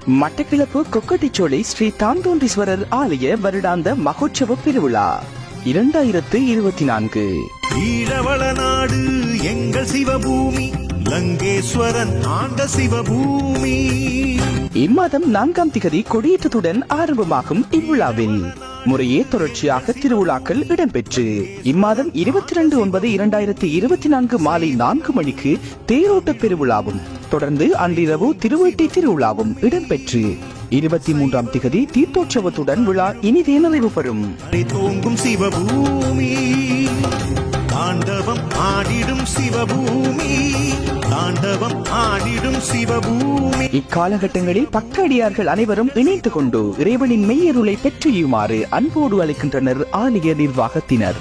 மட்டக்களப்பு கொக்கட்டிச்சோலை ஸ்ரீ தாந்தோன்றீஸ்வரர் ஆலய வருடாந்த மகோற்சவ பெருவிழா 2024. ஈழவள நாடு எங்கள் சிவபூமி, லங்கேஸ்வரன் ஆண்ட சிவபூமி. இம்மாதம் 4ஆம் திகதி கொடியேற்றத்துடன் ஆரம்பமாகும் இவ்விழாவில் முறையே தொடர்ச்சியாக திருவிழாக்கள் இடம்பெற்று இம்மாதம் 22/9/2024 மாலை 4 மணிக்கு தேரோட்ட பெருவிழாவும் தொடர்ந்து அன்றிரவு திருவேட்டை திருவிழாவும் இடம்பெற்று 23ஆம் திகதி தீர்த்தோற்சவத்துடன் விழா இனிதே நிறைவு பெறும். தோங்கும் சிவபூமி, தாண்டவம் ஆடிடும் சிவபூமி, தாண்டவம் ஆடிடும் சிவபூமி. இக்காலகட்டங்களில் பக்தடியார்கள் அனைவரும் இணைந்து கொண்டு இறைவனின் மெய்யருளை பெற்றியுமாறு அன்போடு அழைக்கின்றனர் ஆலய நிர்வாகத்தினர்.